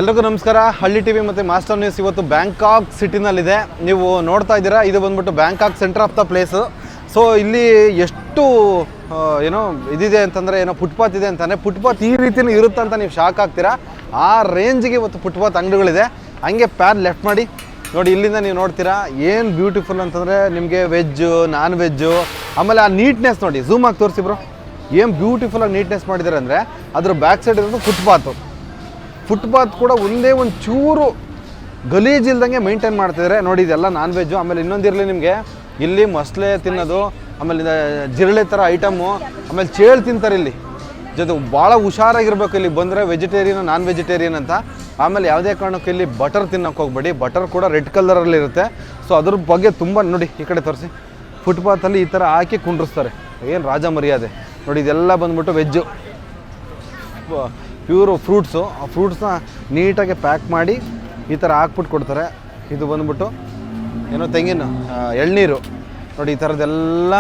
ಎಲ್ರಿಗೂ ನಮಸ್ಕಾರ. ಹಳ್ಳಿ ಟಿವಿ ಮತ್ತು ಮಾಸ್ಟರ್ ನ್ಯೂಸ್ ಇವತ್ತು ಬ್ಯಾಂಕಾಕ್ ಸಿಟಿನಲ್ಲಿದೆ. ನೀವು ನೋಡ್ತಾ ಇದ್ದೀರಾ, ಇದು ಬಂದ್ಬಿಟ್ಟು Bangkok centre of the place. So ಇಲ್ಲಿ ಎಷ್ಟು ಏನೋ ಇದಿದೆ ಅಂತಂದರೆ, ಏನೋ ಫುಟ್ಪಾತ್ ಇದೆ ಅಂತಾನೆ. ಫುಟ್ಪಾತ್ ಈ ರೀತಿಯೂ ಇರುತ್ತೆ ಅಂತ ನೀವು ಶಾಕ್ ಆಗ್ತೀರಾ. ಆ ರೇಂಜ್ಗೆ ಇವತ್ತು ಫುಟ್ಪಾತ್ ಅಂಗಡಿಗಳಿದೆ. ಹಂಗೆ ಪ್ಯಾರ್ ಲೆಫ್ಟ್ ಮಾಡಿ ನೋಡಿ, ಇಲ್ಲಿಂದ ನೀವು ನೋಡ್ತೀರಾ ಏನು ಬ್ಯೂಟಿಫುಲ್ ಅಂತಂದರೆ ನಿಮಗೆ ವೆಜ್ಜು, ನಾನ್ ವೆಜ್ಜು, ಆಮೇಲೆ ಆ ನೀಟ್ನೆಸ್ ನೋಡಿ, ಝೂಮ್ ಆಗಿ ತೋರಿಸಿ ಬ್ರೋ. ಏನು ಬ್ಯೂಟಿಫುಲ್ಲಾಗಿ ನೀಟ್ನೆಸ್ ಮಾಡಿದ್ದಾರೆ ಅಂದರೆ ಅದ್ರ ಬ್ಯಾಕ್ ಸೈಡ್ ಇರೋದು ಫುಟ್ಪಾತ್ ಕೂಡ ಒಂದೇ ಒಂದು ಚೂರು ಗಲೀಜಿಲ್ದಂಗೆ ಮೇಂಟೈನ್ ಮಾಡ್ತಿದ್ದಾರೆ ನೋಡಿ. ಇದೆಲ್ಲ ನಾನ್ ವೆಜ್ಜು. ಆಮೇಲೆ ಇನ್ನೊಂದಿರಲಿ ನಿಮಗೆ, ಇಲ್ಲಿ ಮೊಸಳೆ ತಿನ್ನೋದು, ಆಮೇಲೆ ಜಿರಳೆ ಥರ ಐಟಮು, ಆಮೇಲೆ ಚೇಳು ತಿಂತಾರೆ ಇಲ್ಲಿ. ಜೊತೆ ಭಾಳ ಹುಷಾರಾಗಿರ್ಬೇಕು ಇಲ್ಲಿ ಬಂದರೆ, ವೆಜಿಟೇರಿಯನ್ ನಾನ್ ವೆಜಿಟೇರಿಯನ್ ಅಂತ. ಆಮೇಲೆ ಯಾವುದೇ ಕಾರಣಕ್ಕೂ ಇಲ್ಲಿ ಬಟರ್ ತಿನ್ನೋಕೆ ಹೋಗ್ಬೇಡಿ. ಬಟರ್ ಕೂಡ ರೆಡ್ ಕಲರಲ್ಲಿರುತ್ತೆ. ಸೊ ಅದ್ರ ಬಗ್ಗೆ ತುಂಬ ನೋಡಿ, ಈ ಕಡೆ ತೋರಿಸಿ. ಫುಟ್ಪಾತಲ್ಲಿ ಈ ಥರ ಹಾಕಿ ಕುಂಡ್ರಿಸ್ತಾರೆ. ಏನು ರಾಜ ಮರ್ಯಾದೆ ನೋಡಿ. ಇದೆಲ್ಲ ಬಂದ್ಬಿಟ್ಟು ವೆಜ್ಜು, ಪ್ಯೂರು ಫ್ರೂಟ್ಸು. ಆ ಫ್ರೂಟ್ಸ್ನ ನೀಟಾಗಿ ಪ್ಯಾಕ್ ಮಾಡಿ ಈ ಥರ ಹಾಕ್ಬಿಟ್ಟು ಕೊಡ್ತಾರೆ. ಇದು ಬಂದ್ಬಿಟ್ಟು ಏನೋ ತೆಂಗಿನ ಎಳ್ನೀರು ನೋಡಿ, ಈ ಥರದ್ದೆಲ್ಲ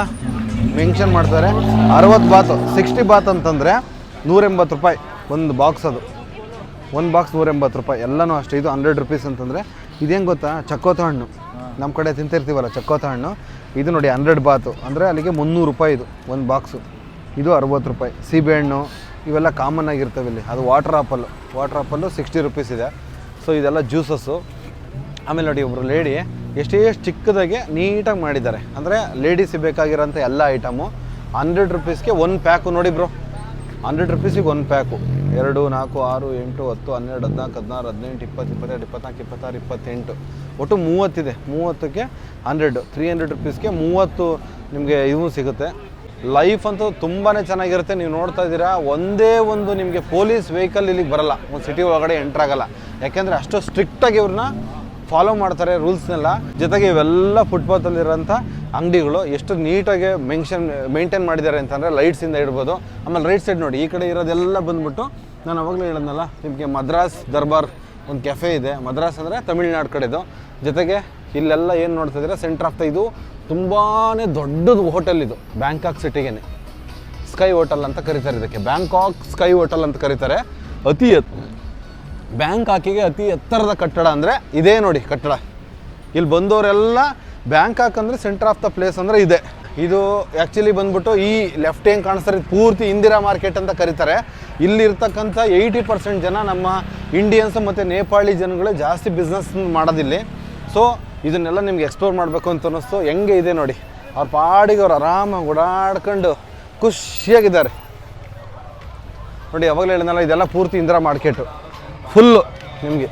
ಮೆನ್ಷನ್ ಮಾಡ್ತಾರೆ. 60 ಬಾತು, 60 ಬಾತ್ ಅಂತಂದರೆ 180 ರೂಪಾಯಿ ಒಂದು ಬಾಕ್ಸ್. ಅದು ಒಂದು ಬಾಕ್ಸ್ 180 ರೂಪಾಯಿ. ಎಲ್ಲನೂ ಅಷ್ಟೇ. ಇದು 100 ರುಪೀಸ್ ಅಂತಂದರೆ ಇದೇನು ಗೊತ್ತಾ, ಚಕ್ಕೋತ ಹಣ್ಣು ನಮ್ಮ ಕಡೆ ತಿಂತಿರ್ತೀವಲ್ಲ, ಚಕ್ಕೋತ ಹಣ್ಣು. ಇದು ನೋಡಿ 100 ಬಾತು ಅಂದರೆ ಅಲ್ಲಿಗೆ 300 ರೂಪಾಯಿ ಇದು ಒಂದು ಬಾಕ್ಸು. ಇದು 60 ರೂಪಾಯಿ. ಸೀಬೆಹಣ್ಣು ಇವೆಲ್ಲ ಕಾಮನ್ ಆಗಿರ್ತವೆ ಇಲ್ಲಿ. ಅದು ವಾಟರ್ ಆಪಲ್ಲು 60 ರುಪೀಸ್ ಇದೆ. ಸೊ ಇದೆಲ್ಲ ಜ್ಯೂಸಸ್ಸು. ಆಮೇಲೆ ನೋಡಿ, ಒಬ್ಬರು ಲೇಡಿ ಎಷ್ಟೇ ಚಿಕ್ಕದಾಗೆ ನೀಟಾಗಿ ಮಾಡಿದ್ದಾರೆ. ಅಂದರೆ ಲೇಡೀಸಿಗೆ ಬೇಕಾಗಿರೋಂಥ ಎಲ್ಲ ಐಟಮು 100 ರುಪೀಸ್ಗೆ ಒಂದು ಪ್ಯಾಕು ನೋಡಿ ಬ್ರೋ. 100 ರುಪೀಸಿಗೆ ಒಂದು ಪ್ಯಾಕು. 2, 4, 6, 8, 10, 12, 14, 16, 17, 18, 22, 23, 24, 26, 28 ಒಟ್ಟು 30 ಇದೆ. 30ಕ್ಕೆ 100, 300 ರುಪೀಸ್ಗೆ 30 ನಿಮಗೆ ಇವು ಸಿಗುತ್ತೆ. ಲೈಫ್ ಅಂತೂ ತುಂಬಾ ಚೆನ್ನಾಗಿರುತ್ತೆ. ನೀವು ನೋಡ್ತಾ ಇದ್ದೀರಾ, ಒಂದೇ ಒಂದು ನಿಮಗೆ ಪೊಲೀಸ್ ವೆಹಿಕಲ್ ಇಲ್ಲಿಗೆ ಬರಲ್ಲ, ಒಂದು ಸಿಟಿ ಒಳಗಡೆ ಎಂಟ್ರಾಗಲ್ಲ. ಯಾಕೆಂದರೆ ಅಷ್ಟು ಸ್ಟ್ರಿಕ್ಟಾಗಿ ಇವ್ರನ್ನ ಫಾಲೋ ಮಾಡ್ತಾರೆ ರೂಲ್ಸ್ನೆಲ್ಲ. ಜೊತೆಗೆ ಇವೆಲ್ಲ ಫುಟ್ಪಾತಲ್ಲಿರೋಂಥ ಅಂಗಡಿಗಳು ಎಷ್ಟು ನೀಟಾಗಿ ಮೇಂಟೈನ್ ಮಾಡಿದ್ದಾರೆ ಅಂತಂದರೆ ಲೈಟ್ಸಿಂದ ಇಡ್ಬೋದು. ಆಮೇಲೆ ರೈಟ್ ಸೈಡ್ ನೋಡಿ, ಈ ಕಡೆ ಇರೋದೆಲ್ಲ ಬಂದುಬಿಟ್ಟು ನಾನು ಅವಾಗಲೇ ಹೇಳಿದ್ನಲ್ಲ ನಿಮಗೆ, ಮದ್ರಾಸ್ ದರ್ಬಾರ್ ಒಂದು ಕೆಫೆ ಇದೆ. ಮದ್ರಾಸ್ ಅಂದರೆ ತಮಿಳ್ನಾಡು ಕಡೆದು. ಜೊತೆಗೆ ಇಲ್ಲೆಲ್ಲ ಏನು ನೋಡ್ತಿದ್ದೀರಾ, ಸೆಂಟ್ರ್ ಆಫ್ ದ ಇದು ತುಂಬಾ ದೊಡ್ಡದು ಹೋಟೆಲ್ ಇದು ಬ್ಯಾಂಕಾಕ್ ಸಿಟಿಗೆ. ಸ್ಕೈ ಹೋಟೆಲ್ ಅಂತ ಕರೀತಾರೆ ಇದಕ್ಕೆ. ಬ್ಯಾಂಕಾಕ್ ಸ್ಕೈ ಹೋಟೆಲ್ ಅಂತ ಕರೀತಾರೆ. ಬ್ಯಾಂಕಾಕಿಗೆ ಅತಿ ಎತ್ತರದ ಕಟ್ಟಡ ಅಂದರೆ ಇದೇ ನೋಡಿ ಕಟ್ಟಡ. ಇಲ್ಲಿ ಬಂದವರೆಲ್ಲ ಬ್ಯಾಂಕಾಕ್ ಅಂದರೆ ಸೆಂಟರ್ ಆಫ್ ದ ಪ್ಲೇಸ್ ಅಂದರೆ ಇದೆ. ಇದು ಆ್ಯಕ್ಚುಲಿ ಬಂದ್ಬಿಟ್ಟು ಈ ಲೆಫ್ಟ್ ಏನು ಕಾಣಿಸ್ತಾರೆ, ಇದು ಪೂರ್ತಿ ಇಂದಿರಾ ಮಾರ್ಕೆಟ್ ಅಂತ ಕರೀತಾರೆ. ಇಲ್ಲಿರ್ತಕ್ಕಂಥ 80% ಜನ ನಮ್ಮ ಇಂಡಿಯನ್ಸ್ ಮತ್ತು ನೇಪಾಳಿ ಜನಗಳೇ ಜಾಸ್ತಿ ಬಿಸ್ನೆಸ್ ಮಾಡೋದಿಲ್ಲಿ. ಸೊ ಇದನ್ನೆಲ್ಲ ನಿಮ್ಗೆ ಎಕ್ಸ್ಪ್ಲೋರ್ ಮಾಡಬೇಕು ಅಂತ ಅನ್ನಿಸ್ತು. ಹೆಂಗೆ ಇದೆ ನೋಡಿ, ಅವ್ರ ಪಾಡಿಗೆ ಅವ್ರು ಆರಾಮಾಗಿ ಓಡಾಡ್ಕೊಂಡು ಖುಷಿಯಾಗಿದ್ದಾರೆ ನೋಡಿ. ಯಾವಾಗಲೂ ಹೇಳಿದ್ನಲ್ಲ, ಇದೆಲ್ಲ ಪೂರ್ತಿ ಇಂದಿರಾ ಮಾರ್ಕೆಟು ಫುಲ್ಲು ನಿಮಗೆ.